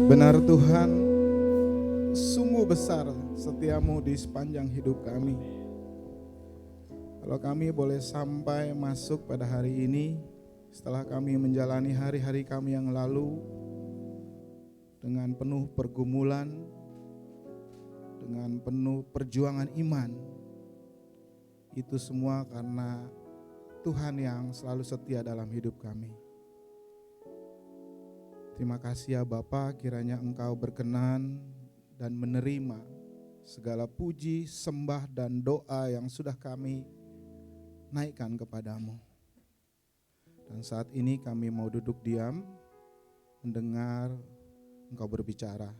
Benar Tuhan, sungguh besar setiamu di sepanjang hidup kami. Kalau kami boleh sampai masuk pada hari ini, setelah kami menjalani hari-hari kami yang lalu dengan penuh pergumulan, dengan penuh perjuangan iman, itu semua karena Tuhan yang selalu setia dalam hidup kami. Terima kasih ya Bapa, kiranya Engkau berkenan dan menerima segala puji, sembah dan doa yang sudah kami naikkan kepadamu. Dan saat ini kami mau duduk diam, mendengar Engkau berbicara.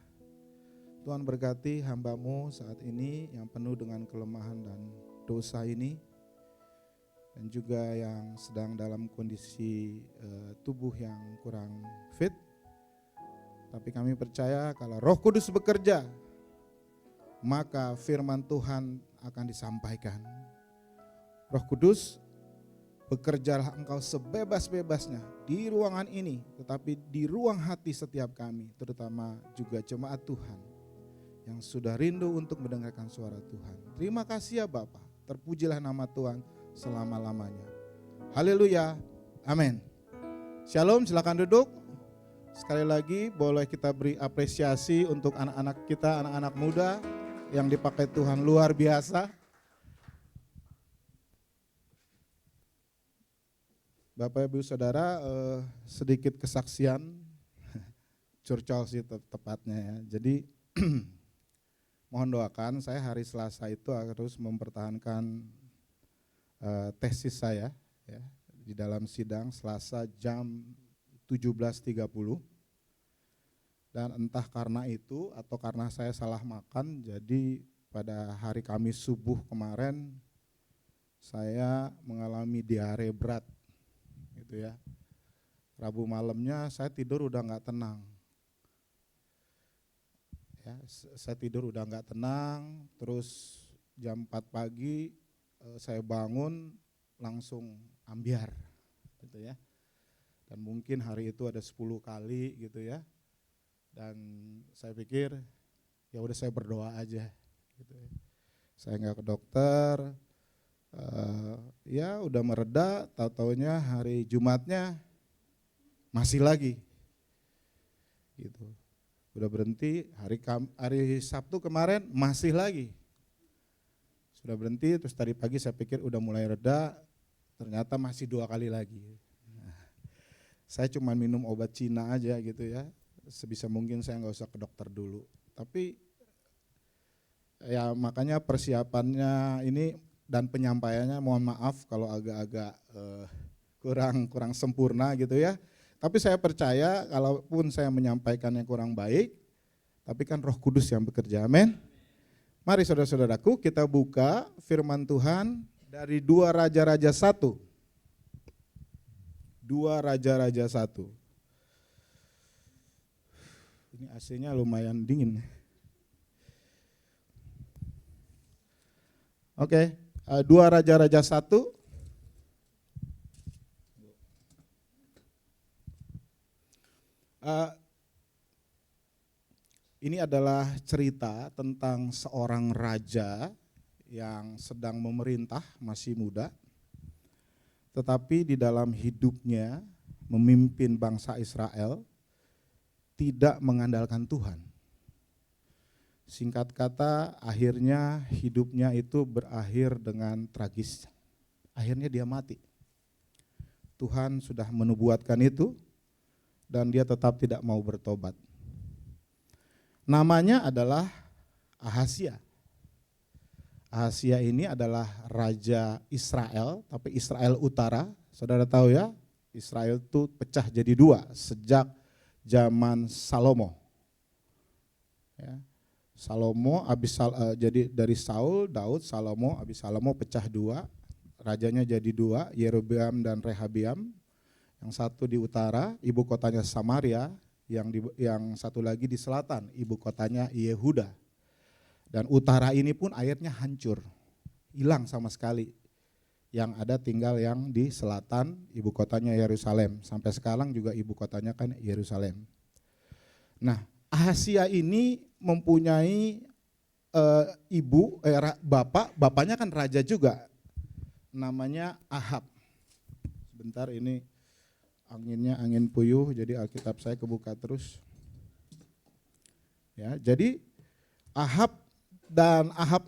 Tuhan berkati hamba-Mu saat ini yang penuh dengan kelemahan dan dosa ini, dan juga yang sedang dalam kondisi tubuh yang kurang fit. Tapi kami percaya kalau Roh Kudus bekerja, maka firman Tuhan akan disampaikan. Roh Kudus, bekerjalah Engkau sebebas-bebasnya di ruangan ini, tetapi di ruang hati setiap kami, terutama juga jemaat Tuhan yang sudah rindu untuk mendengarkan suara Tuhan. Terima kasih ya Bapa, terpujilah nama Tuhan selama-lamanya. Haleluya, amin. Shalom, silakan duduk. Sekali lagi boleh kita beri apresiasi untuk anak-anak kita, anak-anak muda yang dipakai Tuhan luar biasa. Bapak Ibu Saudara, sedikit kesaksian, curcol sih tepatnya ya. Jadi mohon doakan, saya hari Selasa itu harus mempertahankan tesis saya ya, di dalam sidang Selasa jam 17.30. Dan entah karena itu atau karena saya salah makan, jadi pada hari Kamis subuh kemarin saya mengalami diare berat gitu ya. Rabu malamnya saya tidur udah nggak tenang. Ya, saya tidur udah nggak tenang, terus jam 4 pagi saya bangun langsung ambyar gitu ya. Dan mungkin hari itu ada 10 kali gitu ya. Dan saya pikir ya udah saya berdoa aja gitu ya. Saya nggak ke dokter, ya udah mereda, tahu-taunya hari Jumatnya masih lagi gitu. Udah berhenti, hari Sabtu kemarin masih lagi. Sudah berhenti, terus tadi pagi saya pikir udah mulai reda, ternyata masih 2 kali lagi. Saya cuma minum obat Cina aja gitu ya, sebisa mungkin saya nggak usah ke dokter dulu. Tapi ya makanya persiapannya ini dan penyampaiannya mohon maaf kalau agak-agak kurang sempurna gitu ya. Tapi saya percaya kalaupun saya menyampaikannya kurang baik, tapi kan Roh Kudus yang bekerja, amin. Mari saudara-saudaraku kita buka firman Tuhan dari 2 Raja-Raja 1. 2 Raja-Raja 1. Ini AC-nya lumayan dingin. Oke, 2 Raja-Raja 1. Ini adalah cerita tentang seorang raja yang sedang memerintah, masih muda. Tetapi di dalam hidupnya memimpin bangsa Israel tidak mengandalkan Tuhan. Singkat kata, akhirnya hidupnya itu berakhir dengan tragis. Akhirnya dia mati. Tuhan sudah menubuatkan itu dan dia tetap tidak mau bertobat. Namanya adalah Ahazia. Ahazia ini adalah raja Israel, tapi Israel Utara. Saudara tahu ya, Israel itu pecah jadi 2 sejak zaman Salomo. Ya. Salomo jadi dari Saul, Daud, Salomo, habis Salomo pecah 2, rajanya jadi 2, Yerobeam dan Rehabeam. Yang satu di utara, ibu kotanya Samaria, yang satu lagi di selatan, ibu kotanya Yehuda. Dan utara ini pun akhirnya hancur, hilang sama sekali. Yang ada tinggal yang di selatan, ibu kotanya Yerusalem. Sampai sekarang juga ibu kotanya kan Yerusalem. Nah, Ahasia ini mempunyai bapaknya kan raja juga, namanya Ahab. Sebentar, ini anginnya angin puyuh, jadi Alkitab saya kebuka terus. Ya, jadi Ahab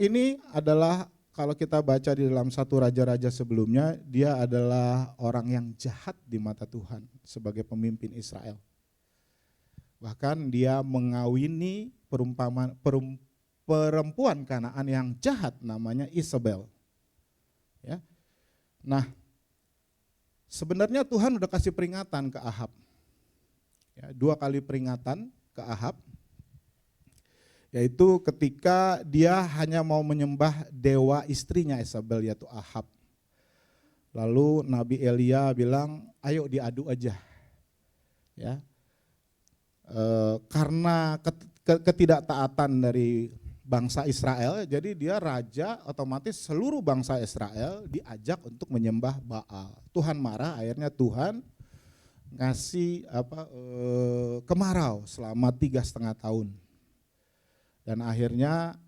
ini adalah, kalau kita baca di dalam satu raja-raja sebelumnya, dia adalah orang yang jahat di mata Tuhan sebagai pemimpin Israel. Bahkan dia mengawini perempuan Kanaan yang jahat, namanya Isabel. Ya. Nah, sebenarnya Tuhan udah kasih peringatan ke Ahab. Ya, 2 kali peringatan ke Ahab, yaitu ketika dia hanya mau menyembah dewa istrinya Isabel, yaitu Ahab. Lalu Nabi Elia bilang, ayo diadu aja. Ya. Karena ketidaktaatan dari bangsa Israel, jadi dia raja, otomatis seluruh bangsa Israel diajak untuk menyembah Baal. Tuhan marah, akhirnya Tuhan ngasih kemarau selama 3,5 tahun. Dan akhirnya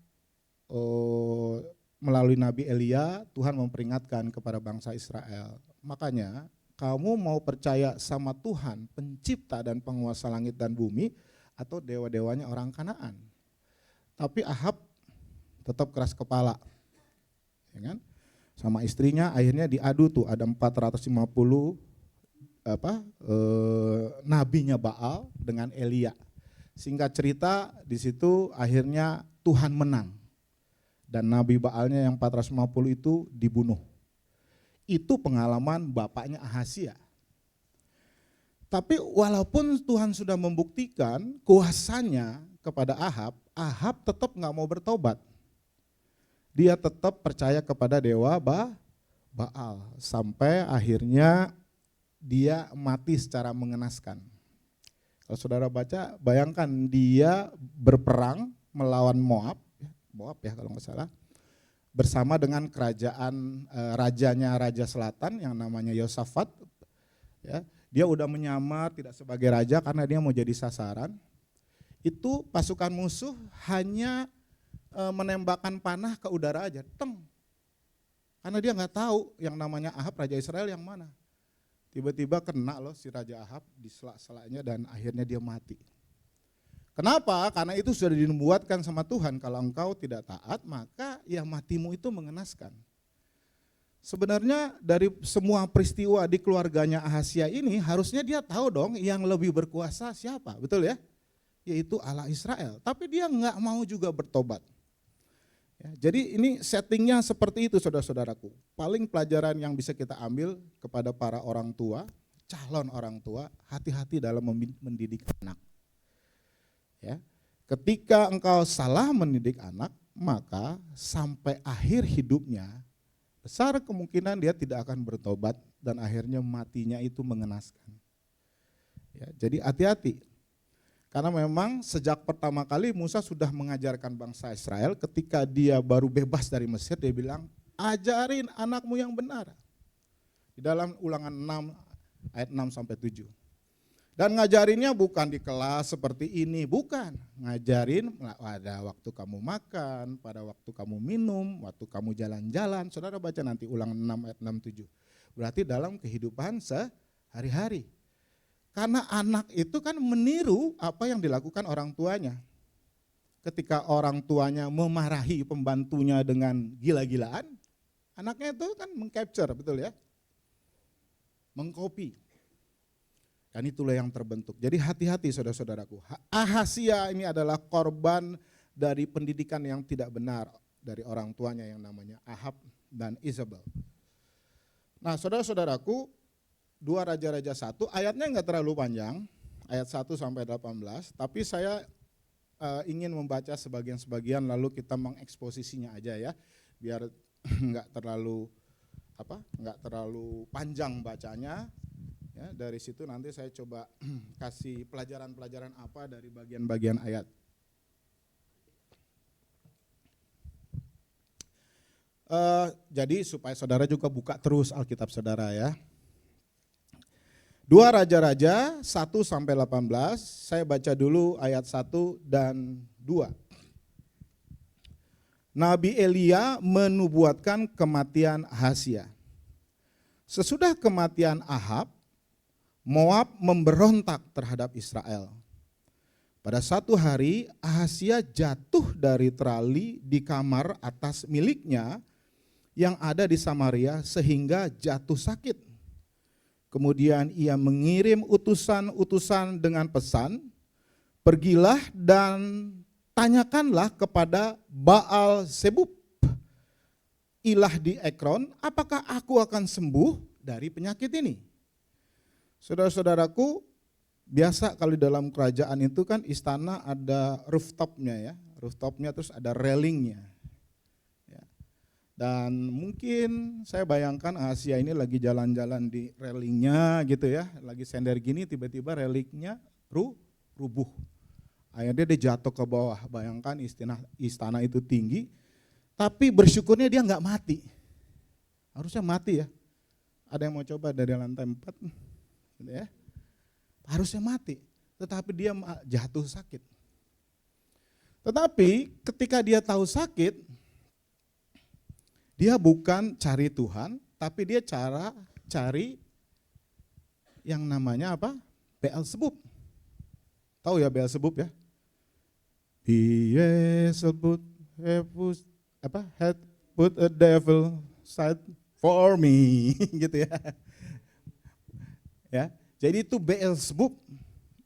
melalui Nabi Elia, Tuhan memperingatkan kepada bangsa Israel. Makanya kamu mau percaya sama Tuhan, pencipta dan penguasa langit dan bumi, atau dewa-dewanya orang Kanaan? Tapi Ahab tetap keras kepala, ya kan? Sama istrinya akhirnya diadu tuh, ada 450 nabinya Baal dengan Elia. Singkat cerita di situ akhirnya Tuhan menang dan nabi Baalnya yang 450 itu dibunuh. Itu pengalaman bapaknya Ahasia. Tapi walaupun Tuhan sudah membuktikan kuasanya kepada Ahab, Ahab tetap nggak mau bertobat. Dia tetap percaya kepada dewa Baal sampai akhirnya dia mati secara mengenaskan. Kalau saudara baca, bayangkan dia berperang melawan Moab ya kalau nggak salah, bersama dengan kerajaan rajanya Raja Selatan yang namanya Yosafat. Ya, dia udah menyamar tidak sebagai raja karena dia mau jadi sasaran. Itu pasukan musuh hanya menembakkan panah ke udara aja, teng. Karena dia nggak tahu yang namanya Ahab raja Israel yang mana. Tiba-tiba kena loh si Raja Ahab di selak-selaknya dan akhirnya dia mati. Kenapa? Karena itu sudah dinubuatkan sama Tuhan, kalau engkau tidak taat maka ya matimu itu mengenaskan. Sebenarnya dari semua peristiwa di keluarganya Ahasia ini harusnya dia tahu dong yang lebih berkuasa siapa, betul ya? Yaitu Allah Israel, tapi dia nggak mau juga bertobat. Ya, jadi ini settingnya seperti itu saudara-saudaraku. Paling pelajaran yang bisa kita ambil kepada para orang tua, calon orang tua, hati-hati dalam mendidik anak. Ya, ketika engkau salah mendidik anak, maka sampai akhir hidupnya besar kemungkinan dia tidak akan bertobat dan akhirnya matinya itu mengenaskan. Ya, jadi hati-hati. Karena memang sejak pertama kali Musa sudah mengajarkan bangsa Israel, ketika dia baru bebas dari Mesir, dia bilang, ajarin anakmu yang benar. Di dalam Ulangan 6 ayat 6-7. Dan ngajarinnya bukan di kelas seperti ini, bukan. Ngajarin pada waktu kamu makan, pada waktu kamu minum, waktu kamu jalan-jalan. Saudara baca nanti Ulangan 6 ayat 6-7. Berarti dalam kehidupan sehari-hari. Karena anak itu kan meniru apa yang dilakukan orang tuanya. Ketika orang tuanya memarahi pembantunya dengan gila-gilaan, anaknya itu kan mengcapture, betul ya? Mengcopy. Dan itulah yang terbentuk. Jadi hati-hati saudara-saudaraku. Ahasia ini adalah korban dari pendidikan yang tidak benar dari orang tuanya yang namanya Ahab dan Isabel. Nah saudara-saudaraku, 2 Raja-Raja 1, ayatnya enggak terlalu panjang, ayat 1-18, tapi saya ingin membaca sebagian-sebagian lalu kita mengeksposisinya aja ya, biar enggak terlalu panjang bacanya. Ya, dari situ nanti saya coba kasih pelajaran-pelajaran apa dari bagian-bagian ayat. Jadi supaya saudara juga buka terus Alkitab saudara ya. 2 Raja-Raja 1-18, saya baca dulu ayat 1 dan 2. Nabi Elia menubuatkan kematian Ahazia. Sesudah kematian Ahab, Moab memberontak terhadap Israel. Pada satu hari Ahazia jatuh dari terali di kamar atas miliknya yang ada di Samaria sehingga jatuh sakit. Kemudian ia mengirim utusan-utusan dengan pesan, pergilah dan tanyakanlah kepada Baal Zebub, ilah di Ekron, apakah aku akan sembuh dari penyakit ini. Saudara-saudaraku, biasa kalau di dalam kerajaan itu kan istana ada rooftopnya ya, rooftopnya terus ada railingnya. Dan mungkin saya bayangkan Asia ini lagi jalan-jalan di railingnya gitu ya, lagi sender gini tiba-tiba railingnya rubuh. Akhirnya dia jatuh ke bawah, bayangkan istana itu tinggi, tapi bersyukurnya dia nggak mati. Harusnya mati ya, ada yang mau coba dari lantai 4 gitu ya. Harusnya mati, tetapi dia jatuh sakit. Tetapi ketika dia tahu sakit, dia bukan cari Tuhan, tapi dia cari yang namanya apa? Beelzebub. Tahu ya Beelzebub ya? Beelzebub had put a devil side for me, gitu ya. Ya, jadi itu Beelzebub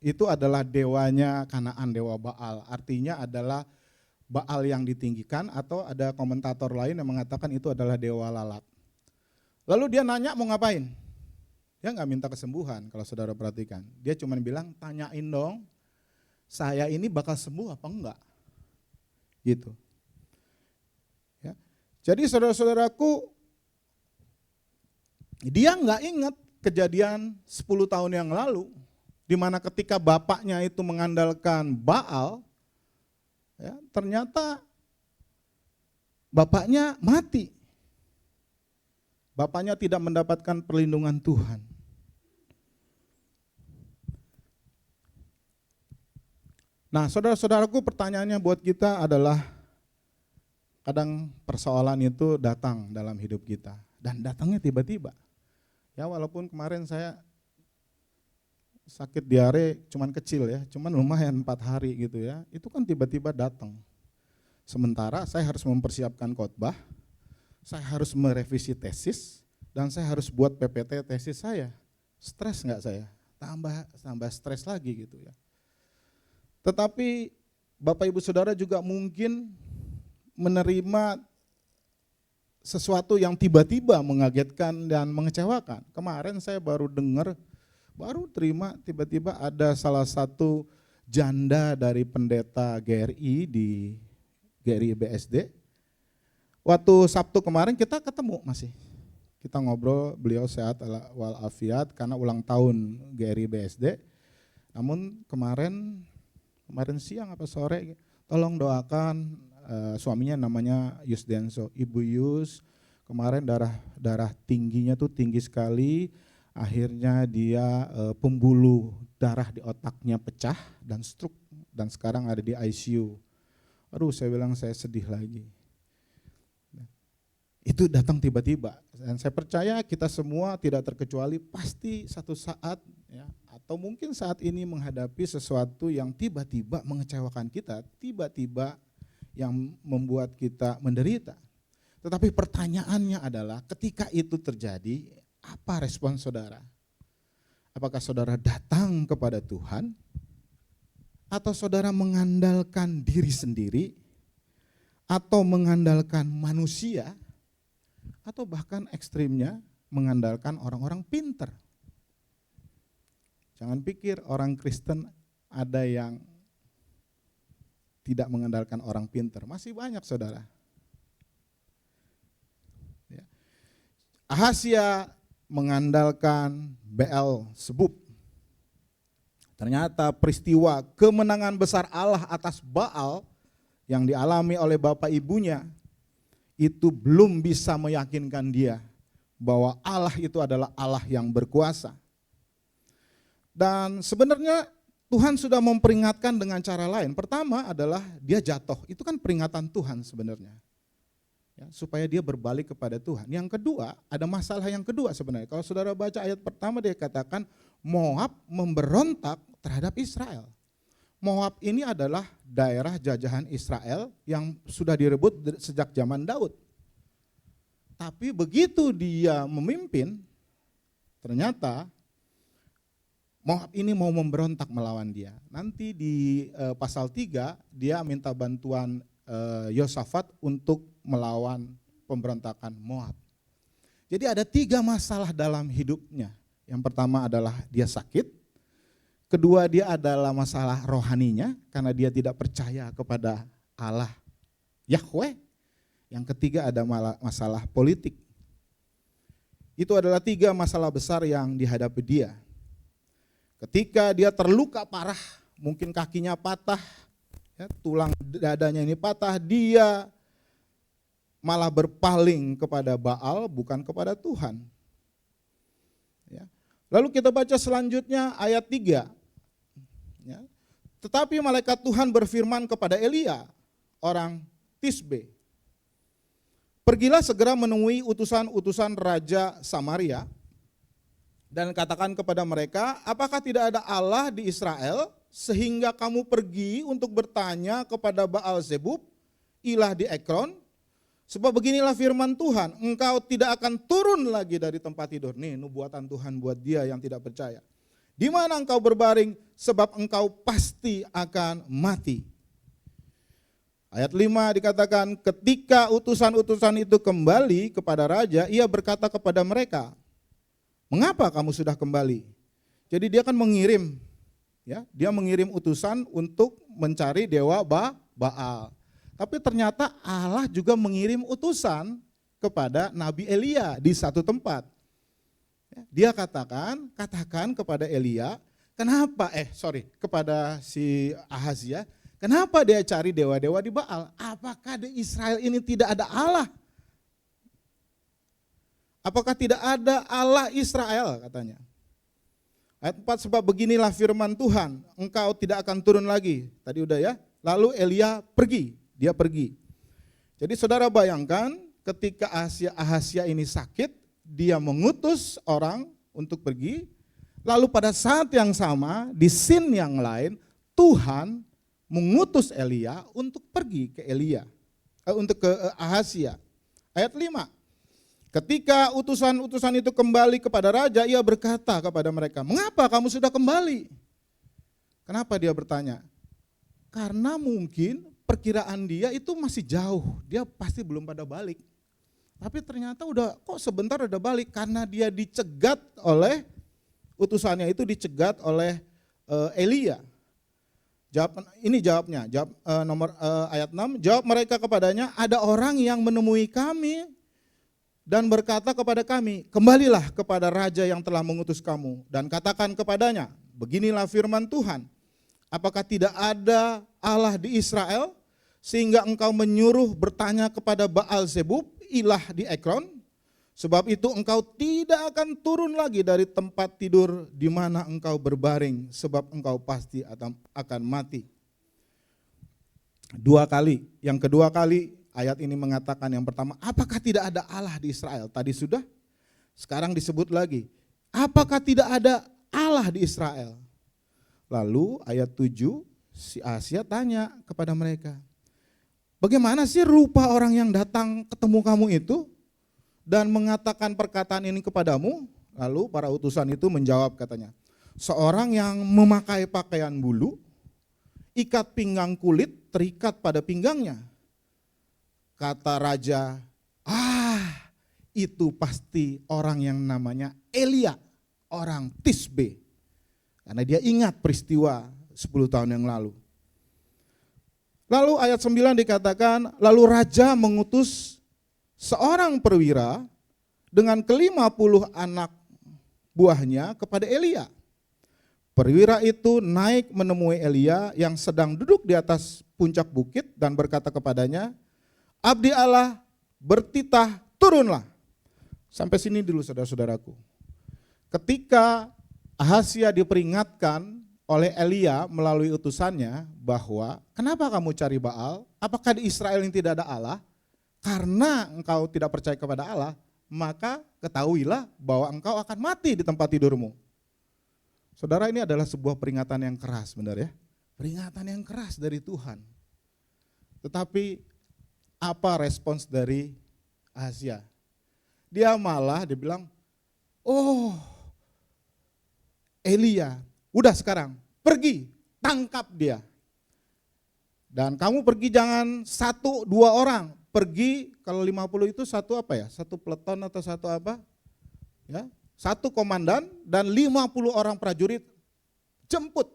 itu adalah dewanya Kanaan, dewa Baal. Artinya adalah Baal yang ditinggikan, atau ada komentator lain yang mengatakan itu adalah dewa lalat. Lalu dia nanya mau ngapain? Dia nggak minta kesembuhan kalau saudara perhatikan. Dia cuma bilang tanyain dong, saya ini bakal sembuh apa enggak? Gitu. Ya. Jadi saudara-saudaraku, dia nggak ingat kejadian 10 tahun yang lalu, di mana ketika bapaknya itu mengandalkan Baal, ya, ternyata bapaknya mati. Bapaknya tidak mendapatkan perlindungan Tuhan. Nah, saudara-saudaraku, pertanyaannya buat kita adalah, kadang persoalan itu datang dalam hidup kita dan datangnya tiba-tiba. Ya, walaupun kemarin saya sakit diare cuman kecil ya, cuman lumayan 4 hari gitu ya, itu kan tiba-tiba datang. Sementara saya harus mempersiapkan khotbah, saya harus merevisi tesis, dan saya harus buat PPT tesis saya. Stres nggak saya? Tambah stres lagi gitu ya. Tetapi Bapak Ibu Saudara juga mungkin menerima sesuatu yang tiba-tiba mengagetkan dan mengecewakan. Kemarin saya baru terima tiba-tiba ada salah satu janda dari pendeta GRI di GRI BSD. Waktu Sabtu kemarin kita ketemu masih. Kita ngobrol, beliau sehat walafiat karena ulang tahun GRI BSD. Namun kemarin siang apa sore, tolong doakan suaminya namanya Yusdenso. Ibu Yus kemarin darah tingginya tuh tinggi sekali. Akhirnya dia pembuluh darah di otaknya pecah dan stroke, dan sekarang ada di ICU. Aduh, saya bilang saya sedih lagi. Itu datang tiba-tiba, dan saya percaya kita semua tidak terkecuali pasti satu saat ya, atau mungkin saat ini menghadapi sesuatu yang tiba-tiba mengecewakan kita, tiba-tiba yang membuat kita menderita. Tetapi pertanyaannya adalah, ketika itu terjadi, apa respon saudara? Apakah saudara datang kepada Tuhan? Atau saudara mengandalkan diri sendiri? Atau mengandalkan manusia? Atau bahkan ekstrimnya mengandalkan orang-orang pintar? Jangan pikir orang Kristen ada yang tidak mengandalkan orang pintar. Masih banyak saudara. Ahazia mengandalkan Beelzebub. Ternyata peristiwa kemenangan besar Allah atas Baal yang dialami oleh bapak ibunya itu belum bisa meyakinkan dia bahwa Allah itu adalah Allah yang berkuasa. Dan sebenarnya Tuhan sudah memperingatkan dengan cara lain. Pertama adalah dia jatuh, itu kan peringatan Tuhan sebenarnya. Ya, supaya dia berbalik kepada Tuhan. Yang kedua, ada masalah yang kedua sebenarnya. Kalau saudara baca ayat pertama dia katakan Moab memberontak terhadap Israel. Moab ini adalah daerah jajahan Israel yang sudah direbut sejak zaman Daud. Tapi begitu dia memimpin, ternyata Moab ini mau memberontak melawan dia. Nanti di pasal 3 dia minta bantuan Yosafat untuk melawan pemberontakan Moab. Jadi ada 3 masalah dalam hidupnya. Yang pertama adalah dia sakit. Kedua dia adalah masalah rohaninya karena dia tidak percaya kepada Allah Yahweh. Yang ketiga ada masalah politik. Itu adalah 3 masalah besar yang dihadapi dia. Ketika dia terluka parah, mungkin kakinya patah, ya, tulang dadanya ini patah, dia malah berpaling kepada Baal bukan kepada Tuhan. Ya. Lalu kita baca selanjutnya ayat 3. Ya. Tetapi malaikat Tuhan berfirman kepada Elia, orang Tisbe, pergilah segera menemui utusan-utusan Raja Samaria dan katakan kepada mereka, apakah tidak ada Allah di Israel sehingga kamu pergi untuk bertanya kepada Baal Zebub, ilah di Ekron? Sebab beginilah firman Tuhan, engkau tidak akan turun lagi dari tempat tidur. Nih nubuatan Tuhan buat dia yang tidak percaya. Di mana engkau berbaring, sebab engkau pasti akan mati. Ayat 5 dikatakan, ketika utusan-utusan itu kembali kepada raja, ia berkata kepada mereka, mengapa kamu sudah kembali? Jadi dia kan mengirim, ya, dia mengirim utusan untuk mencari dewa Baal. Tapi ternyata Allah juga mengirim utusan kepada Nabi Elia di satu tempat. Dia katakan kepada Elia, kepada si Ahazia, kenapa dia cari dewa-dewa di Baal? Apakah di Israel ini tidak ada Allah? Apakah tidak ada Allah Israel, katanya. Ayat 4, sebab beginilah firman Tuhan, engkau tidak akan turun lagi. Tadi udah ya. Lalu Elia dia pergi. Jadi saudara bayangkan ketika Ahazia ini sakit, dia mengutus orang untuk pergi. Lalu pada saat yang sama, di scene yang lain, Tuhan mengutus Elia untuk pergi ke Ahazia. Ayat 5. Ketika utusan-utusan itu kembali kepada raja, ia berkata kepada mereka, mengapa kamu sudah kembali? Kenapa dia bertanya? Karena mungkin perkiraan dia itu masih jauh, dia pasti belum pada balik. Tapi ternyata kok sebentar udah balik, karena dia dicegat oleh, utusannya itu dicegat oleh Elia. Jawabnya, ayat 6, jawab mereka kepadanya, ada orang yang menemui kami, dan berkata kepada kami, kembalilah kepada raja yang telah mengutus kamu dan katakan kepadanya, beginilah firman Tuhan, apakah tidak ada Allah di Israel sehingga engkau menyuruh bertanya kepada Baal Zebub, ilah di Ekron? Sebab itu engkau tidak akan turun lagi dari tempat tidur di mana engkau berbaring, sebab engkau pasti akan mati. 2 kali, yang kedua kali ayat ini mengatakan yang pertama, apakah tidak ada Allah di Israel? Tadi sudah, sekarang disebut lagi, apakah tidak ada Allah di Israel? Lalu ayat 7, si Ahazia tanya kepada mereka, bagaimana sih rupa orang yang datang ketemu kamu itu dan mengatakan perkataan ini kepadamu? Lalu para utusan itu menjawab katanya, seorang yang memakai pakaian bulu, ikat pinggang kulit terikat pada pinggangnya. Kata raja, itu pasti orang yang namanya Elia, orang Tisbe. Karena dia ingat peristiwa 10 tahun yang lalu. Lalu ayat 9 dikatakan, lalu raja mengutus seorang perwira dengan ke-50 anak buahnya kepada Elia. Perwira itu naik menemui Elia yang sedang duduk di atas puncak bukit dan berkata kepadanya, abdi Allah bertitah turunlah. Sampai sini dulu saudara-saudaraku. Ketika Ahazia diperingatkan oleh Elia melalui utusannya bahwa kenapa kamu cari Baal? Apakah di Israel yang tidak ada Allah? Karena engkau tidak percaya kepada Allah, maka ketahuilah bahwa engkau akan mati di tempat tidurmu. Saudara, ini adalah sebuah peringatan yang keras, benar ya? Peringatan yang keras dari Tuhan. Tetapi apa respons dari Ahazia? Dia bilang, oh Elia, udah sekarang pergi, tangkap dia. Dan kamu pergi jangan 1-2 orang, pergi kalau 50 itu satu apa ya? Satu peleton atau satu apa? Ya, satu komandan dan 50 orang prajurit jemput.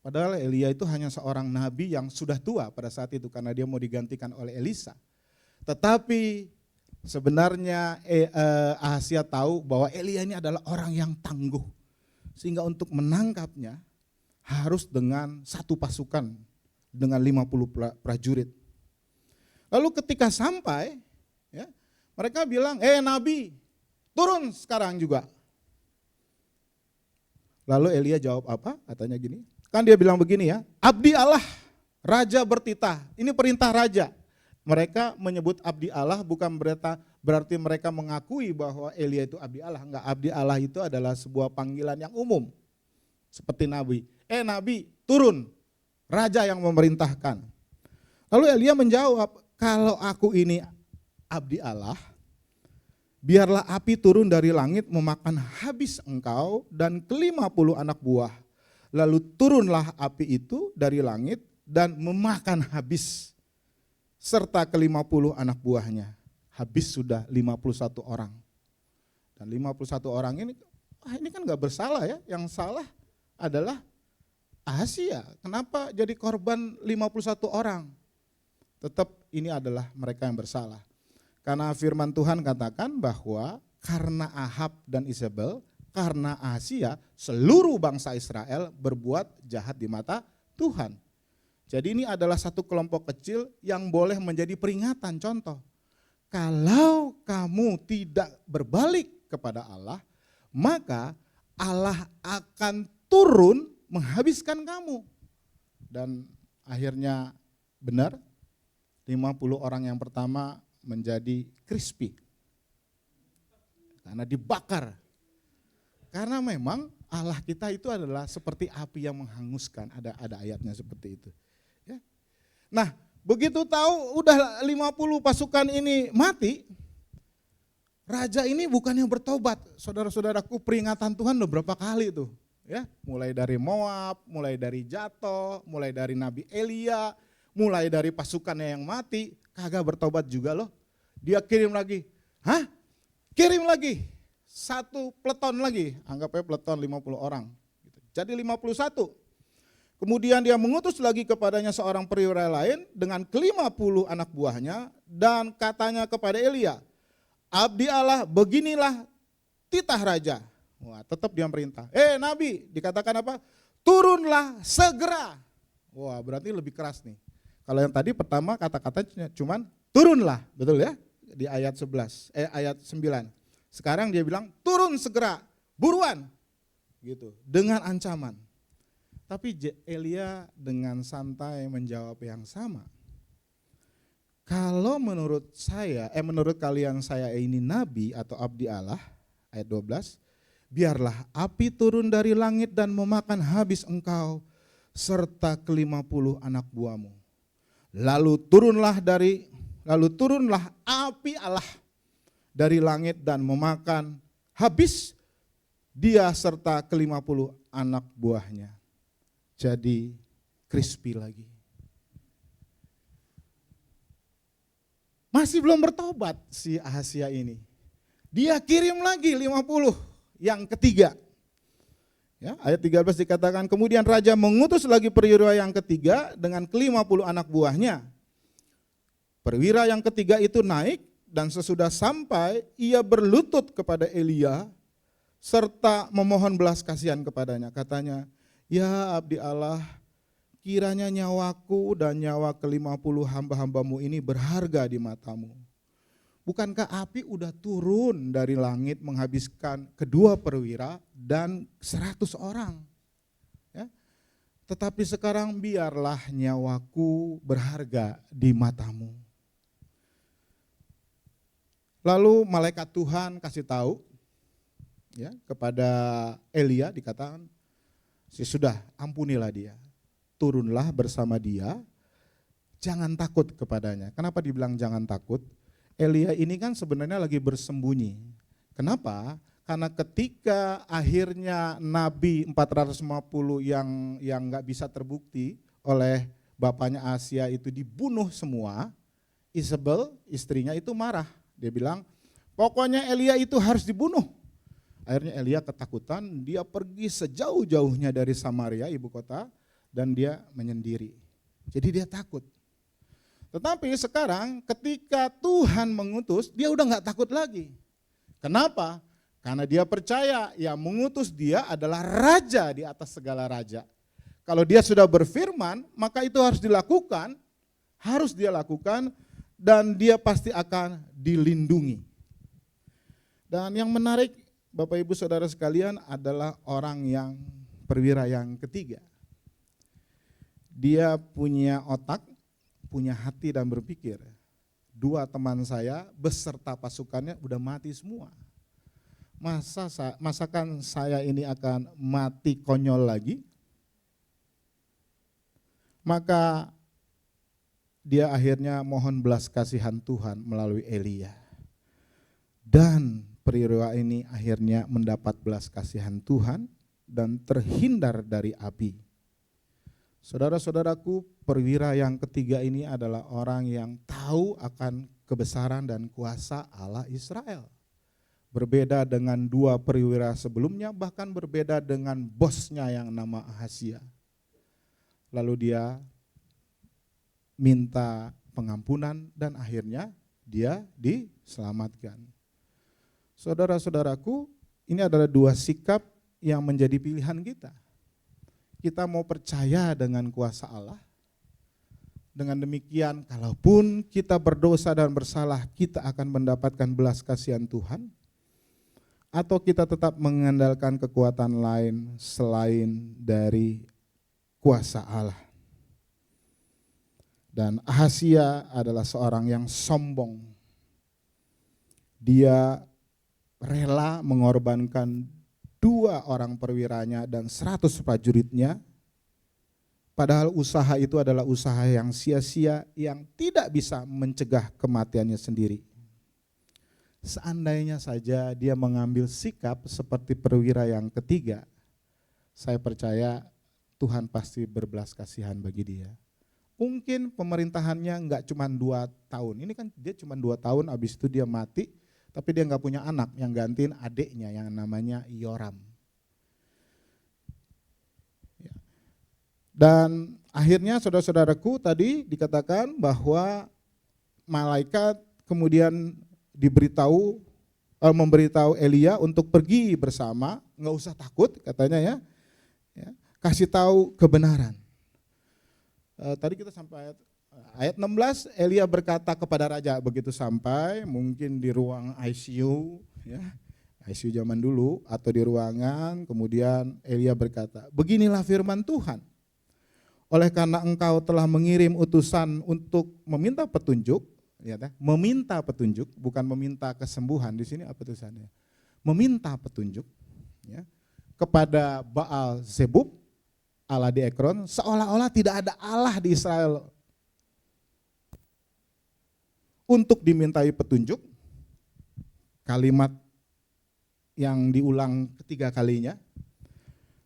Padahal Elia itu hanya seorang nabi yang sudah tua pada saat itu karena dia mau digantikan oleh Elisa. Tetapi sebenarnya Ahazia tahu bahwa Elia ini adalah orang yang tangguh. Sehingga untuk menangkapnya harus dengan satu pasukan dengan 50 prajurit. Lalu ketika sampai, ya, mereka bilang, nabi, turun sekarang juga. Lalu Elia jawab apa? Katanya gini, kan dia bilang begini ya, abdi Allah, raja bertitah, ini perintah raja. Mereka menyebut abdi Allah bukan berarti mereka mengakui bahwa Elia itu abdi Allah. Enggak, abdi Allah itu adalah sebuah panggilan yang umum. Seperti nabi, nabi turun, raja yang memerintahkan. Lalu Elia menjawab, kalau aku ini abdi Allah, biarlah api turun dari langit memakan habis engkau dan ke-50 anak buah. Lalu turunlah api itu dari langit dan memakan habis serta ke-50 anak buahnya. Habis sudah 51 orang. Dan 51 orang ini kan gak bersalah ya, yang salah adalah Ahazia. Kenapa jadi korban 51 orang? Tetap ini adalah mereka yang bersalah. Karena firman Tuhan katakan bahwa karena Ahab dan Isabel, karena Ahazia, seluruh bangsa Israel berbuat jahat di mata Tuhan. Jadi ini adalah satu kelompok kecil yang boleh menjadi peringatan, contoh. Kalau kamu tidak berbalik kepada Allah, maka Allah akan turun menghabiskan kamu. Dan akhirnya benar, 50 orang yang pertama menjadi crispy. Karena dibakar. Karena memang Allah kita itu adalah seperti api yang menghanguskan, ada ayatnya seperti itu. Ya. Nah, begitu tahu udah 50 pasukan ini mati, raja ini bukannya bertobat. Saudara-saudaraku, peringatan Tuhan udah berapa kali tuh. Ya, mulai dari Moab, mulai dari Jatuh, mulai dari Nabi Elia, mulai dari pasukannya yang mati, kagak bertobat juga loh. Dia kirim lagi, kirim lagi, satu peleton lagi, anggapnya peleton 50 orang. Jadi 51. Kemudian dia mengutus lagi kepadanya seorang perwira lain dengan ke-50 anak buahnya dan katanya kepada Elia, abdi Allah beginilah titah raja. Wah, tetap dia perintah. Nabi, dikatakan apa? Turunlah segera. Wah, berarti lebih keras nih. Kalau yang tadi pertama kata-katanya cuman turunlah, betul ya? Di ayat 9. Sekarang dia bilang turun segera, buruan. Gitu, dengan ancaman. Tapi Elia dengan santai menjawab yang sama. Kalau menurut kalian saya ini nabi atau abdi Allah, ayat 12, biarlah api turun dari langit dan memakan habis engkau serta ke-50 anak buahmu. Lalu turunlah api Allah dari langit dan memakan habis dia serta ke-50 anak buahnya. Jadi crispy lagi. Masih belum bertobat si Ahazia ini. Dia kirim lagi 50 yang ketiga. Ya, ayat 13 dikatakan, kemudian raja mengutus lagi perwira yang ketiga dengan ke-50 anak buahnya. Perwira yang ketiga itu naik dan sesudah sampai ia berlutut kepada Elia serta memohon belas kasihan kepadanya. Katanya, ya abdi Allah, kiranya nyawaku dan nyawa ke-50 hamba-hambamu ini berharga di matamu. Bukankah api udah turun dari langit menghabiskan kedua perwira dan 100 orang? Ya. Tetapi sekarang biarlah nyawaku berharga di matamu. Lalu malaikat Tuhan kasih tahu ya kepada Elia, dikatakan, sudah ampunilah dia, turunlah bersama dia, jangan takut kepadanya. Kenapa dibilang jangan takut? Elia ini kan sebenarnya lagi bersembunyi. Kenapa? Karena ketika akhirnya Nabi 450 yang nggak bisa terbukti oleh bapaknya Asia itu dibunuh semua, Isabel istrinya itu marah. Dia bilang, pokoknya Elia itu harus dibunuh. Akhirnya Elia ketakutan, dia pergi sejauh-jauhnya dari Samaria, ibu kota, dan dia menyendiri. Jadi dia takut. Tetapi sekarang ketika Tuhan mengutus, dia udah gak takut lagi. Kenapa? Karena dia percaya yang mengutus dia adalah raja di atas segala raja. Kalau dia sudah berfirman, maka itu harus dilakukan, harus dia lakukan, dan dia pasti akan dilindungi. Dan yang menarik Bapak Ibu Saudara sekalian adalah orang yang perwira yang ketiga. Dia punya otak, punya hati dan berpikir. 2 teman saya beserta pasukannya udah mati semua. Masakan saya ini akan mati konyol lagi? Maka dia akhirnya mohon belas kasihan Tuhan melalui Elia. Dan perwira ini akhirnya mendapat belas kasihan Tuhan dan terhindar dari api. Saudara-saudaraku, perwira yang ketiga ini adalah orang yang tahu akan kebesaran dan kuasa Allah Israel. Berbeda dengan 2 perwira sebelumnya, bahkan berbeda dengan bosnya yang nama Ahazia. Lalu dia minta pengampunan dan akhirnya dia diselamatkan. Saudara-saudaraku, ini adalah 2 sikap yang menjadi pilihan kita. Kita mau percaya dengan kuasa Allah. Dengan demikian, kalaupun kita berdosa dan bersalah, kita akan mendapatkan belas kasihan Tuhan. Atau kita tetap mengandalkan kekuatan lain selain dari kuasa Allah. Dan Ahazia adalah seorang yang sombong. Dia rela mengorbankan 2 orang perwiranya dan 100 prajuritnya. Padahal usaha itu adalah usaha yang sia-sia, yang tidak bisa mencegah kematiannya sendiri. Seandainya saja dia mengambil sikap seperti perwira yang ketiga, saya percaya Tuhan pasti berbelas kasihan bagi dia. Mungkin pemerintahannya enggak cuma 2 tahun, ini kan dia cuma 2 tahun, habis itu dia mati, tapi dia enggak punya anak yang gantiin adiknya yang namanya Yoram. Dan akhirnya saudara-saudaraku tadi dikatakan bahwa malaikat kemudian memberitahu Elia untuk pergi bersama, enggak usah takut katanya ya, kasih tahu kebenaran. Tadi kita sampai ayat 16, Elia berkata kepada raja, begitu sampai mungkin di ruang ICU, ya, ICU zaman dulu atau di ruangan, kemudian Elia berkata, beginilah firman Tuhan, oleh karena engkau telah mengirim utusan untuk meminta petunjuk, lihat ya, meminta petunjuk, bukan meminta kesembuhan, di sini apa tulisannya? Meminta petunjuk, ya, kepada Baal Zebub, Allah di Ekron, seolah-olah tidak ada Allah di Israel untuk dimintai petunjuk. Kalimat yang diulang ketiga kalinya.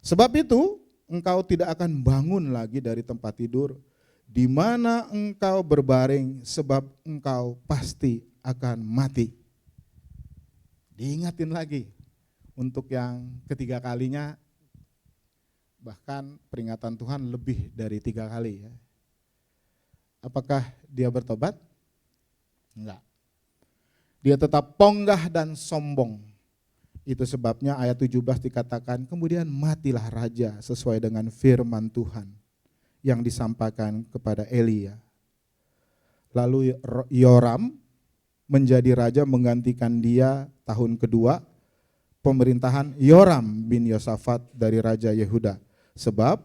Sebab itu engkau tidak akan bangun lagi dari tempat tidur di mana engkau berbaring, sebab engkau pasti akan mati. Diingatin lagi untuk yang ketiga kalinya. Bahkan peringatan Tuhan lebih dari 3 kali ya. Apakah dia bertobat? Enggak. Dia tetap ponggah dan sombong. Itu sebabnya ayat 17 dikatakan, kemudian matilah raja sesuai dengan firman Tuhan yang disampaikan kepada Elia. Lalu Yoram menjadi raja menggantikan dia tahun kedua pemerintahan Yoram bin Yosafat dari Raja Yehuda. Sebab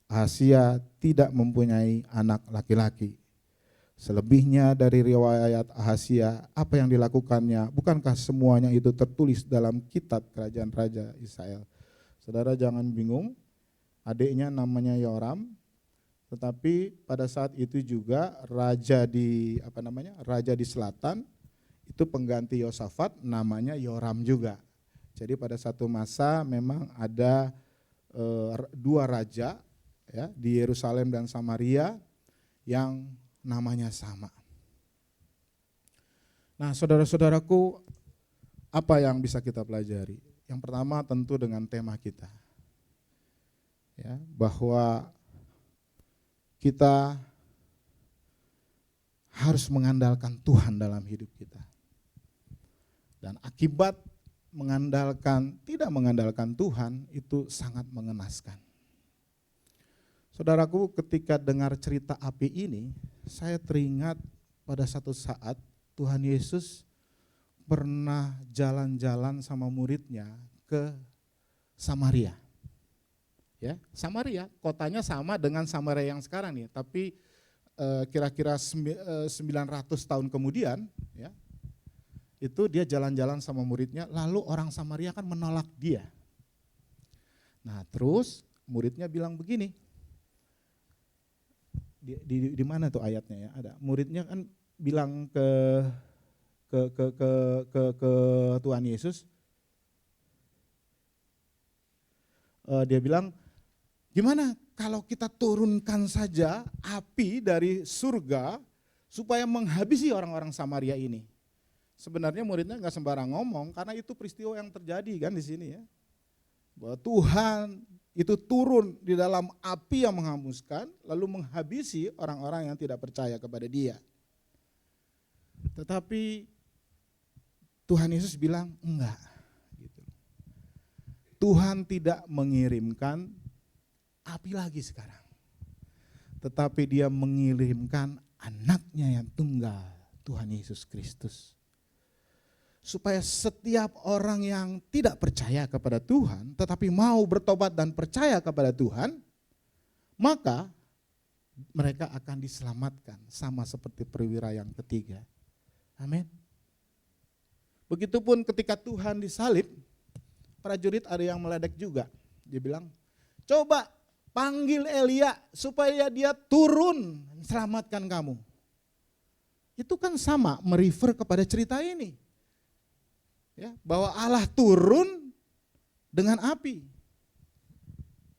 Ahazia tidak mempunyai anak laki-laki. Selebihnya dari riwayat Ahazia, apa yang dilakukannya, bukankah semuanya itu tertulis dalam kitab kerajaan Raja Israel? Saudara jangan bingung, adiknya namanya Yoram, tetapi pada saat itu juga raja di raja di selatan itu pengganti Yosafat namanya Yoram juga. Jadi pada satu masa memang ada dua raja ya di Yerusalem dan Samaria yang namanya sama. Nah, saudara-saudaraku, apa yang bisa kita pelajari? Yang pertama tentu dengan tema kita. Ya, bahwa kita harus mengandalkan Tuhan dalam hidup kita. Dan akibat tidak mengandalkan Tuhan itu sangat mengenaskan. Saudaraku, ketika dengar cerita api ini, saya teringat pada satu saat Tuhan Yesus pernah jalan-jalan sama muridnya ke Samaria. Ya, Samaria, kotanya sama dengan Samaria yang sekarang nih, tapi kira-kira 900 tahun kemudian, ya, itu dia jalan-jalan sama muridnya, lalu orang Samaria kan menolak dia. Nah, terus muridnya bilang begini, di mana tuh ayatnya ya? Ada. Muridnya kan bilang ke Tuhan Yesus, dia bilang, gimana kalau kita turunkan saja api dari surga supaya menghabisi orang-orang Samaria ini? Sebenarnya muridnya nggak sembarang ngomong, karena itu peristiwa yang terjadi kan di sini ya. Bahwa Tuhan itu turun di dalam api yang menghanguskan, lalu menghabisi orang-orang yang tidak percaya kepada Dia. Tetapi Tuhan Yesus bilang enggak. Gitu. Tuhan tidak mengirimkan api lagi sekarang, tetapi Dia mengirimkan anaknya yang tunggal, Tuhan Yesus Kristus. Supaya setiap orang yang tidak percaya kepada Tuhan, tetapi mau bertobat dan percaya kepada Tuhan, maka mereka akan diselamatkan sama seperti perwira yang ketiga. Amin. Begitupun ketika Tuhan disalib, prajurit ada yang meledek juga. Dia bilang, coba panggil Elia supaya dia turun selamatkan kamu. Itu kan sama merefer kepada cerita ini. Ya, bahwa Allah turun dengan api.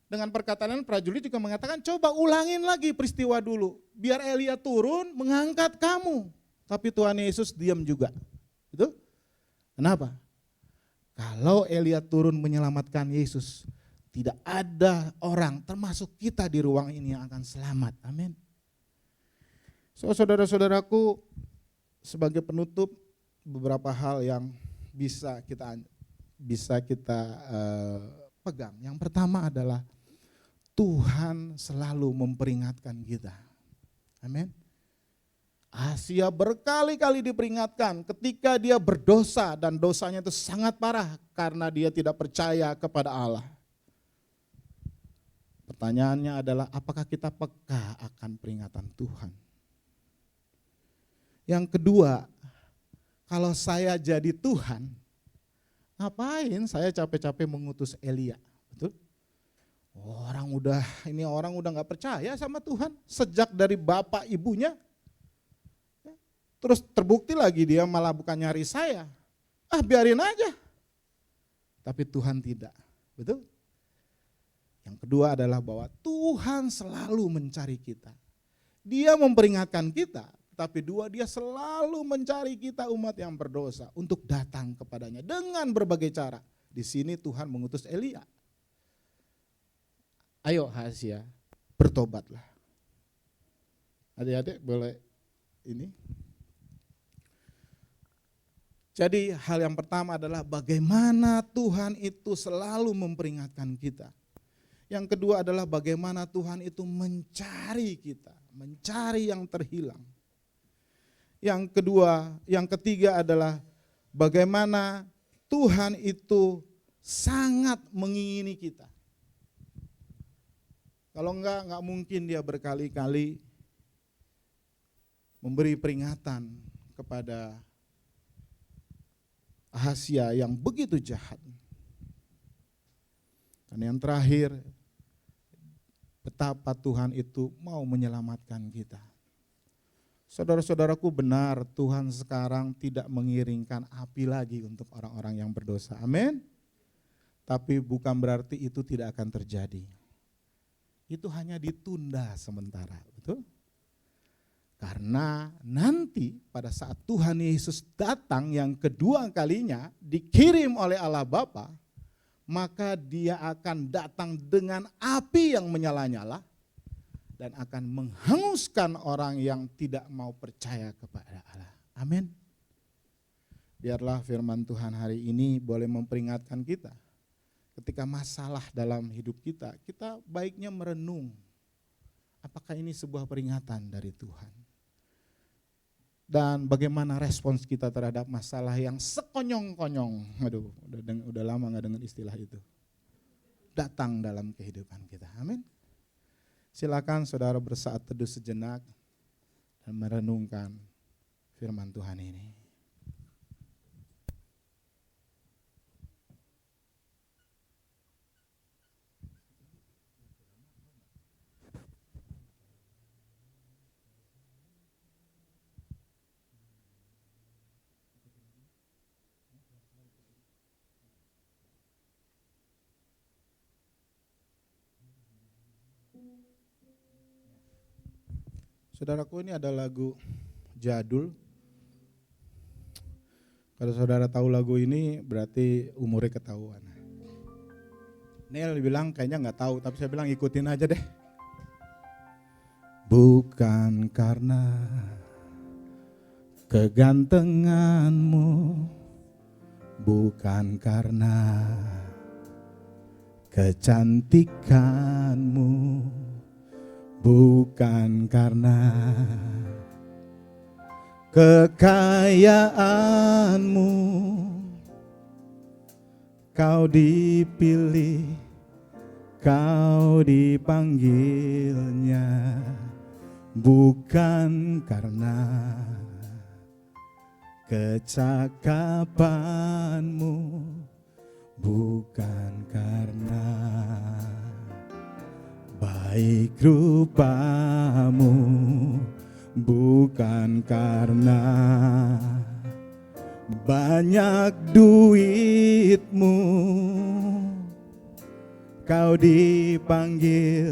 Dengan perkataan prajurit juga mengatakan, coba ulangin lagi peristiwa dulu, biar Elia turun mengangkat kamu. Tapi Tuhan Yesus diam juga. Itu kenapa? Kalau Elia turun menyelamatkan Yesus, tidak ada orang termasuk kita di ruang ini yang akan selamat. Amin. So, saudara-saudaraku, sebagai penutup beberapa hal yang bisa kita pegang. Yang pertama adalah Tuhan selalu memperingatkan kita. Amin. Ahazia berkali-kali diperingatkan ketika dia berdosa dan dosanya itu sangat parah karena dia tidak percaya kepada Allah. Pertanyaannya adalah apakah kita peka akan peringatan Tuhan? Yang kedua, kalau saya jadi Tuhan, ngapain saya capek-capek mengutus Elia? Betul? Orang udah nggak percaya sama Tuhan sejak dari bapak ibunya. Terus terbukti lagi dia malah bukan nyari saya. Biarin aja. Tapi Tuhan tidak. Betul? Yang kedua adalah bahwa Tuhan selalu mencari kita. Dia memperingatkan kita. Tapi dia selalu mencari kita umat yang berdosa untuk datang kepadanya dengan berbagai cara. Di sini Tuhan mengutus Elia. Ayo Ahazia, bertobatlah. Adik-adik boleh ini. Jadi hal yang pertama adalah bagaimana Tuhan itu selalu memperingatkan kita. Yang kedua adalah bagaimana Tuhan itu mencari kita, mencari yang terhilang. Yang kedua, yang ketiga adalah bagaimana Tuhan itu sangat mengingini kita. Kalau enggak mungkin dia berkali-kali memberi peringatan kepada Ahazia yang begitu jahat. Dan yang terakhir, betapa Tuhan itu mau menyelamatkan kita. Saudara-saudaraku, benar Tuhan sekarang tidak mengiringkan api lagi untuk orang-orang yang berdosa. Amin. Tapi bukan berarti itu tidak akan terjadi. Itu hanya ditunda sementara, betul? Karena nanti pada saat Tuhan Yesus datang yang kedua kalinya dikirim oleh Allah Bapa, maka dia akan datang dengan api yang menyala-nyala dan akan menghanguskan orang yang tidak mau percaya kepada Allah. Amin. Biarlah firman Tuhan hari ini boleh memperingatkan kita. Ketika masalah dalam hidup kita, kita baiknya merenung. Apakah ini sebuah peringatan dari Tuhan? Dan bagaimana respons kita terhadap masalah yang sekonyong-konyong. Aduh, udah lama gak dengar istilah itu. Datang dalam kehidupan kita. Amin. Silakan saudara bersaat teduh sejenak dan merenungkan firman Tuhan ini. Saudaraku, ini ada lagu jadul. Kalau saudara tahu lagu ini berarti umurnya ketahuan. Neil bilang kayaknya nggak tahu, tapi saya bilang ikutin aja deh. Bukan karena kegantenganmu, bukan karena kecantikanmu, bukan karena kekayaanmu, kau dipilih, kau dipanggilnya, bukan karena kecakapanmu, bukan karena baik rupamu, bukan karena banyak duitmu, kau dipanggil,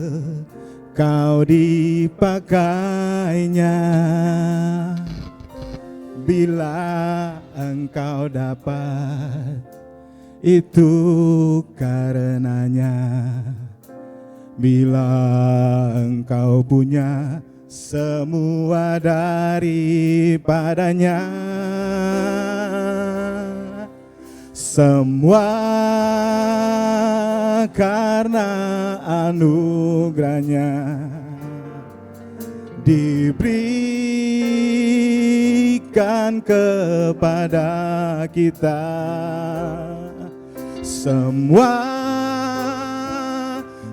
kau dipakainya. Bila engkau dapat, itu karenanya. Bila engkau punya semua daripadanya, semua karena anugerahnya diberikan kepada kita. Semua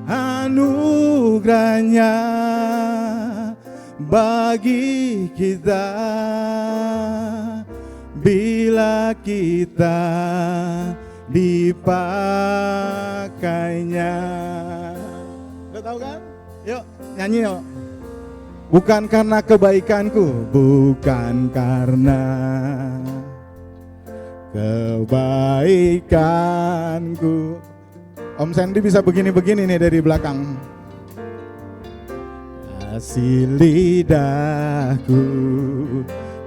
anugerahnya bagi kita bila kita dipakainya. Udah tahu kan? Yuk nyanyi yuk. Bukan karena kebaikanku, bukan karena kebaikanku. Om Sandy bisa begini-begini nih dari belakang. Kasih lidahku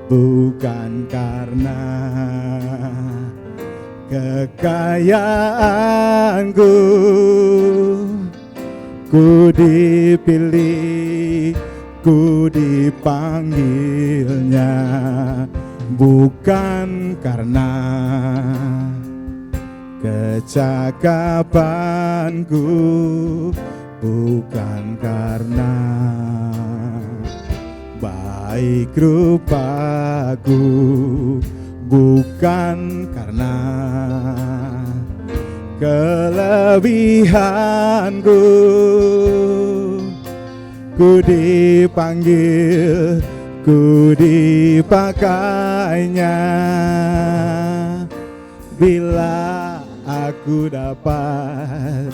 bukan karena kekayaanku, ku dipilih, ku dipanggilnya, bukan karena kecakapanku, bukan karena baik rupaku, bukan karena kelebihanku. Ku dipanggil, ku dipakainya. Bila aku dapat,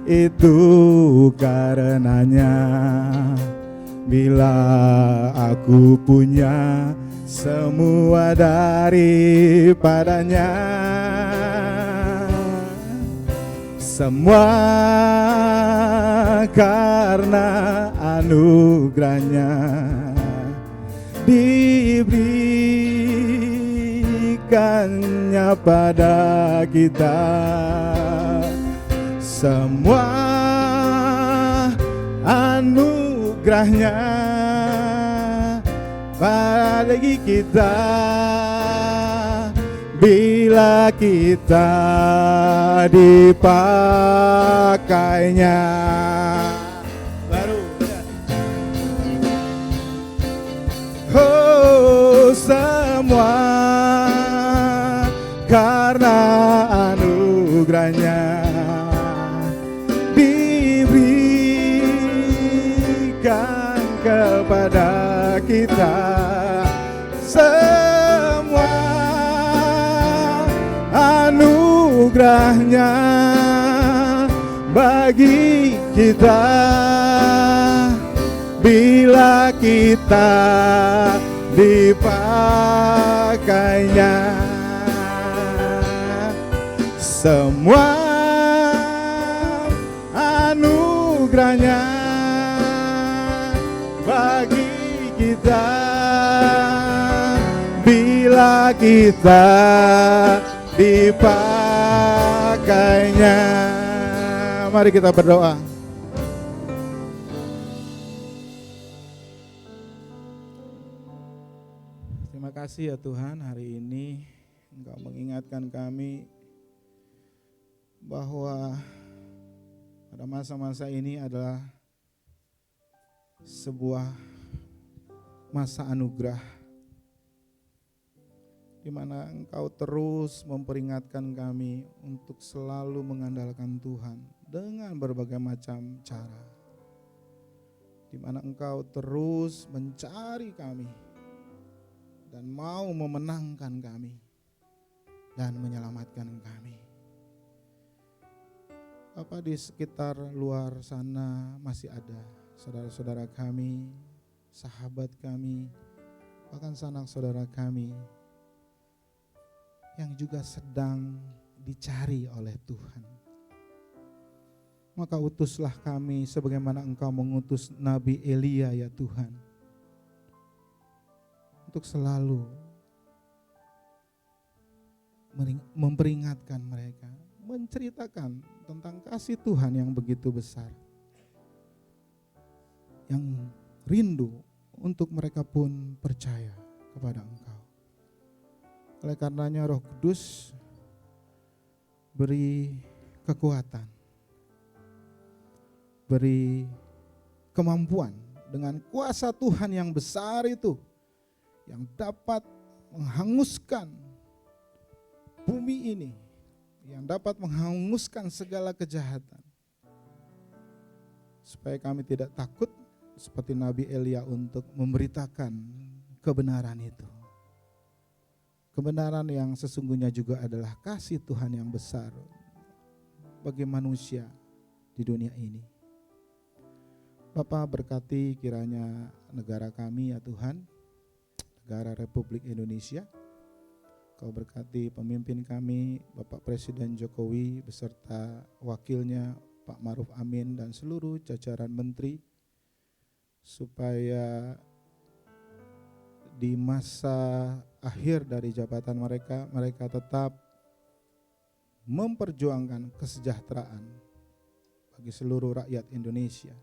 itu karenanya. Bila aku punya semua daripadanya, semua karena anugerahnya diberikannya pada kita. Semua anugerahnya bagi kita bila kita dipakainya. Baru oh, semua karena anugerahnya diberikan kepada kita. Semua anugerahnya bagi kita bila kita dipakainya. Semua anugerahnya bagi kita bila kita dipakainya. Mari kita berdoa. Terima kasih ya Tuhan, hari ini Engkau mengingatkan kami bahwa pada masa-masa ini adalah sebuah masa anugerah di mana Engkau terus memperingatkan kami untuk selalu mengandalkan Tuhan dengan berbagai macam cara. Di mana Engkau terus mencari kami dan mau memenangkan kami dan menyelamatkan kami. Bapak, di sekitar luar sana masih ada saudara-saudara kami, sahabat kami, bahkan sanak saudara kami yang juga sedang dicari oleh Tuhan. Maka utuslah kami sebagaimana Engkau mengutus Nabi Elia ya Tuhan, untuk selalu memperingatkan mereka, menceritakan tentang kasih Tuhan yang begitu besar, yang rindu untuk mereka pun percaya kepada Engkau. Oleh karenanya Roh Kudus beri kekuatan, beri kemampuan dengan kuasa Tuhan yang besar itu, yang dapat menghanguskan bumi ini, yang dapat menghanguskan segala kejahatan, supaya kami tidak takut seperti Nabi Elia untuk memberitakan kebenaran itu. Kebenaran yang sesungguhnya juga adalah kasih Tuhan yang besar bagi manusia di dunia ini. Bapa, berkati kiranya negara kami ya Tuhan, negara Republik Indonesia. Kau berkati pemimpin kami, Bapak Presiden Jokowi beserta wakilnya Pak Ma'ruf Amin dan seluruh jajaran menteri, supaya di masa akhir dari jabatan mereka, mereka tetap memperjuangkan kesejahteraan bagi seluruh rakyat Indonesia.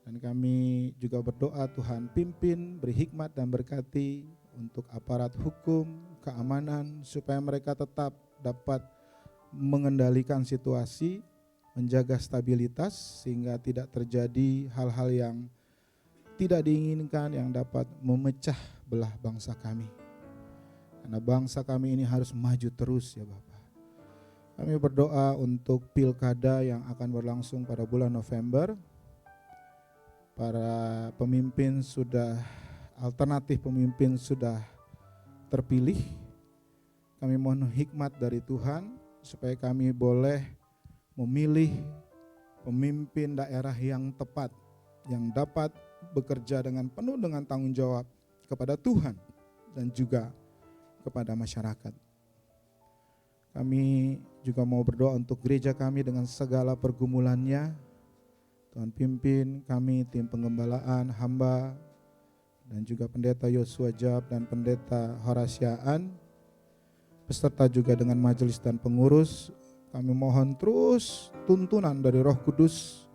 Dan kami juga berdoa Tuhan pimpin, beri hikmat dan berkati untuk aparat hukum, keamanan, supaya mereka tetap dapat mengendalikan situasi, menjaga stabilitas sehingga tidak terjadi hal-hal yang tidak diinginkan yang dapat memecah belah bangsa kami. Karena bangsa kami ini harus maju terus ya Bapak. Kami berdoa untuk pilkada yang akan berlangsung pada bulan November. Para pemimpin alternatif pemimpin sudah terpilih. Kami mohon hikmat dari Tuhan supaya kami boleh memilih pemimpin daerah yang tepat, yang dapat bekerja dengan penuh dengan tanggung jawab kepada Tuhan dan juga kepada masyarakat. Kami juga mau berdoa untuk gereja kami dengan segala pergumulannya. Tuhan pimpin kami, tim penggembalaan, hamba, dan juga pendeta Yosua Jab dan pendeta Horasiaan, beserta juga dengan majelis dan pengurus. Kami mohon terus tuntunan dari Roh Kudus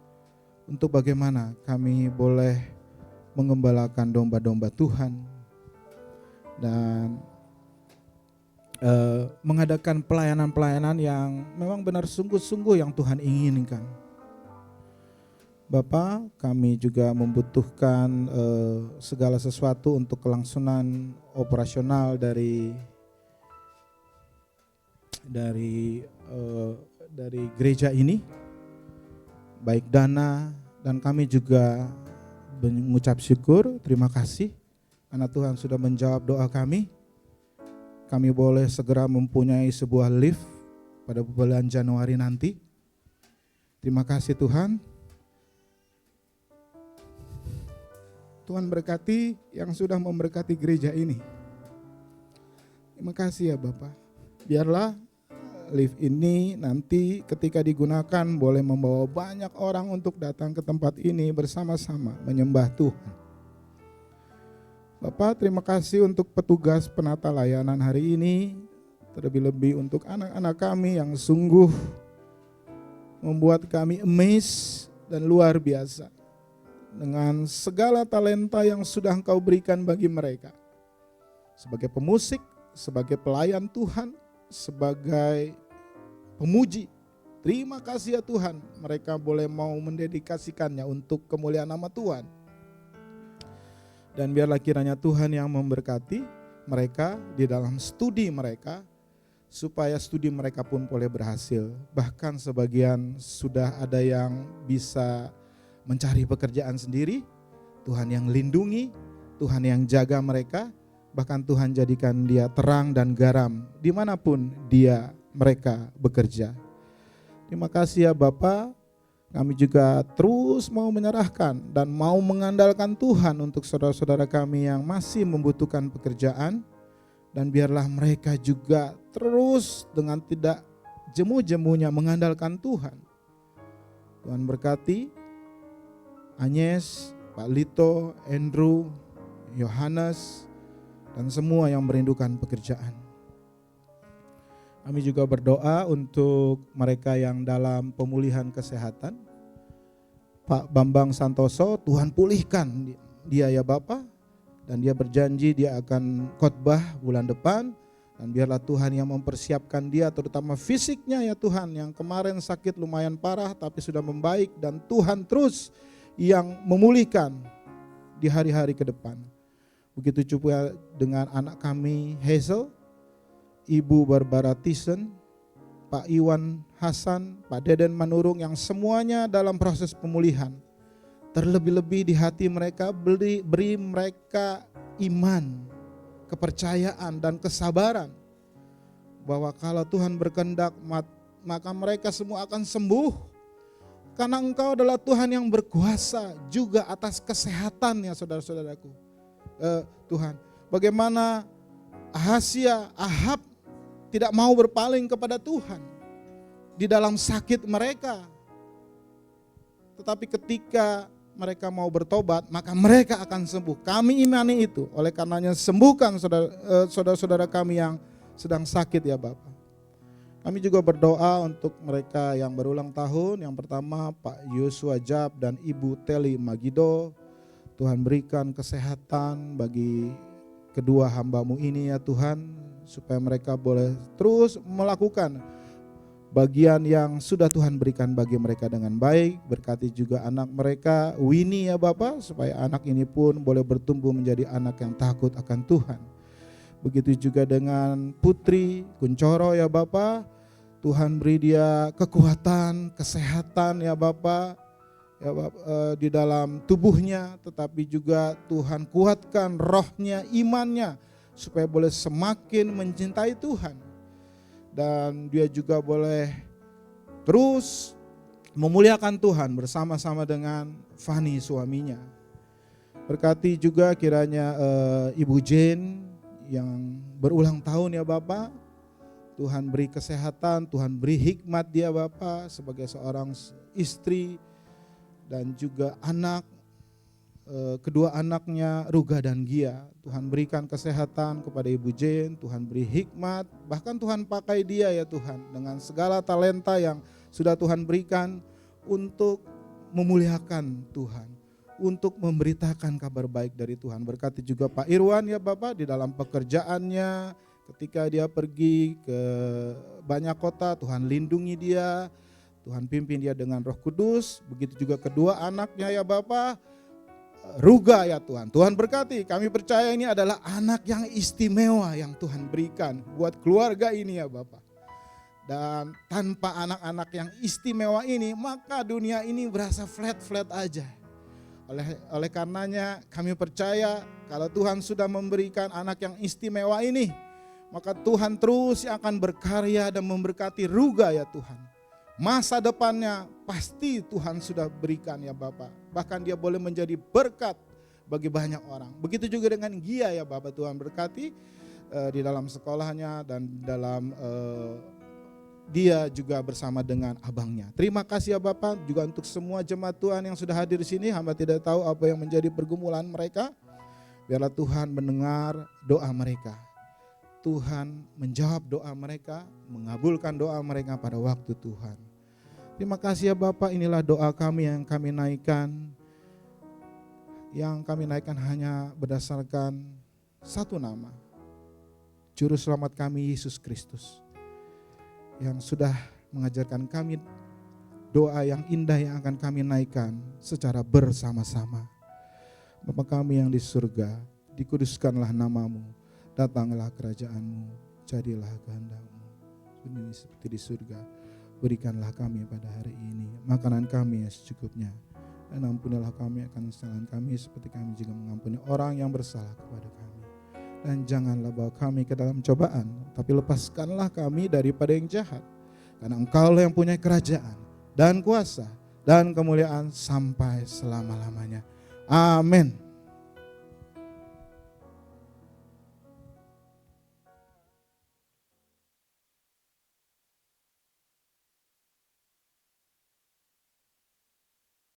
untuk bagaimana kami boleh mengembalakan domba-domba Tuhan dan mengadakan pelayanan-pelayanan yang memang benar sungguh-sungguh yang Tuhan inginkan. Bapak, kami juga membutuhkan segala sesuatu untuk kelangsungan operasional dari gereja ini, baik dana, dan kami juga mengucap syukur, terima kasih karena Tuhan sudah menjawab doa kami. Kami boleh segera mempunyai sebuah lift pada bulan Januari nanti. Terima kasih Tuhan. Tuhan berkati yang sudah memberkati gereja ini. Terima kasih ya Bapak. Biarlah lift ini nanti ketika digunakan boleh membawa banyak orang untuk datang ke tempat ini bersama-sama menyembah Tuhan. Bapak, terima kasih untuk petugas penata layanan hari ini, terlebih-lebih untuk anak-anak kami yang sungguh membuat kami amazed dan luar biasa dengan segala talenta yang sudah Engkau berikan bagi mereka. Sebagai pemusik, sebagai pelayan Tuhan, sebagai pemuji. Terima kasih ya Tuhan, mereka boleh mau mendedikasikannya untuk kemuliaan nama Tuhan. Dan biarlah kiranya Tuhan yang memberkati mereka di dalam studi mereka, supaya studi mereka pun boleh berhasil. Bahkan sebagian sudah ada yang bisa mencari pekerjaan sendiri. Tuhan yang lindungi, Tuhan yang jaga mereka, bahkan Tuhan jadikan dia terang dan garam dimanapun mereka bekerja. Terima kasih ya Bapak, kami juga terus mau menyerahkan dan mau mengandalkan Tuhan untuk saudara-saudara kami yang masih membutuhkan pekerjaan, dan biarlah mereka juga terus dengan tidak jemu-jemunya mengandalkan Tuhan. Tuhan berkati Agnes, Pak Lito, Andrew, Yohanes, dan semua yang merindukan pekerjaan. Kami juga berdoa untuk mereka yang dalam pemulihan kesehatan. Pak Bambang Santoso, Tuhan pulihkan dia ya Bapak, dan dia berjanji dia akan khotbah bulan depan, dan biarlah Tuhan yang mempersiapkan dia terutama fisiknya ya Tuhan, yang kemarin sakit lumayan parah tapi sudah membaik, dan Tuhan terus yang memulihkan di hari-hari ke depan. Begitu juga dengan anak kami Hazel, Ibu Barbara Thyssen, Pak Iwan Hasan, Pak Deden Manurung, yang semuanya dalam proses pemulihan. Terlebih-lebih di hati mereka, beri mereka iman, kepercayaan dan kesabaran bahwa kalau Tuhan berkehendak maka mereka semua akan sembuh. Karena Engkau adalah Tuhan yang berkuasa juga atas kesehatan ya saudara-saudaraku. Tuhan, bagaimana Ahab tidak mau berpaling kepada Tuhan di dalam sakit mereka. Tetapi ketika mereka mau bertobat, maka mereka akan sembuh. Kami imani itu. Oleh karenanya sembuhkan saudara-saudara kami yang sedang sakit ya Bapak. Kami juga berdoa untuk mereka yang berulang tahun. Yang pertama Pak Yosua Jab dan Ibu Teli Magido. Tuhan berikan kesehatan bagi kedua hamba-Mu ini ya Tuhan, supaya mereka boleh terus melakukan bagian yang sudah Tuhan berikan bagi mereka dengan baik. Berkati juga anak mereka, Winnie ya Bapa, supaya anak ini pun boleh bertumbuh menjadi anak yang takut akan Tuhan. Begitu juga dengan Putri Kuncoro ya Bapa, Tuhan beri dia kekuatan, kesehatan ya Bapa, ya Bapa, di dalam tubuhnya, tetapi juga Tuhan kuatkan rohnya, imannya, supaya boleh semakin mencintai Tuhan. Dan dia juga boleh terus memuliakan Tuhan bersama-sama dengan Fani suaminya. Berkati juga kiranya Ibu Jane yang berulang tahun ya Bapak, Tuhan beri kesehatan, Tuhan beri hikmat dia Bapak sebagai seorang istri dan juga anak, kedua anaknya Ruga dan Gia. Tuhan berikan kesehatan kepada Ibu Jane, Tuhan beri hikmat, bahkan Tuhan pakai dia ya Tuhan dengan segala talenta yang sudah Tuhan berikan untuk memuliakan Tuhan, untuk memberitakan kabar baik dari Tuhan. Berkati juga Pak Irwan ya Bapak di dalam pekerjaannya, ketika dia pergi ke banyak kota, Tuhan lindungi dia, Tuhan pimpin dia dengan Roh Kudus. Begitu juga kedua anaknya ya Bapak, Ruga ya Tuhan. Tuhan berkati, kami percaya ini adalah anak yang istimewa yang Tuhan berikan buat keluarga ini ya Bapak. Dan tanpa anak-anak yang istimewa ini, maka dunia ini berasa flat-flat aja. Oleh karenanya kami percaya kalau Tuhan sudah memberikan anak yang istimewa ini, maka Tuhan terus akan berkarya dan memberkati Ruga ya Tuhan. Masa depannya pasti Tuhan sudah berikan ya Bapak. Bahkan dia boleh menjadi berkat bagi banyak orang. Begitu juga dengan Gia ya Bapak, Tuhan berkati di dalam sekolahnya dan dalam dia juga bersama dengan abangnya. Terima kasih ya Bapak juga untuk semua jemaat Tuhan yang sudah hadir di sini. Hamba tidak tahu apa yang menjadi pergumulan mereka. Biarlah Tuhan mendengar doa mereka. Tuhan menjawab doa mereka, mengabulkan doa mereka pada waktu Tuhan. Terima kasih ya Bapak, inilah doa kami yang kami naikkan. Yang kami naikkan hanya berdasarkan satu nama, Juru Selamat kami Yesus Kristus, yang sudah mengajarkan kami doa yang indah yang akan kami naikkan secara bersama-sama. Bapa kami yang di surga, dikuduskanlah namamu. Datanglah kerajaanmu, jadilah kehendak-mu seperti di surga. Berikanlah kami pada hari ini makanan kami yang secukupnya, dan ampunilah kami akan kesalahan kami seperti kami juga mengampuni orang yang bersalah kepada kami. Dan janganlah bawa kami ke dalam cobaan, tapi lepaskanlah kami daripada yang jahat. Karena Engkaulah yang punya kerajaan dan kuasa dan kemuliaan sampai selama-lamanya. Amin.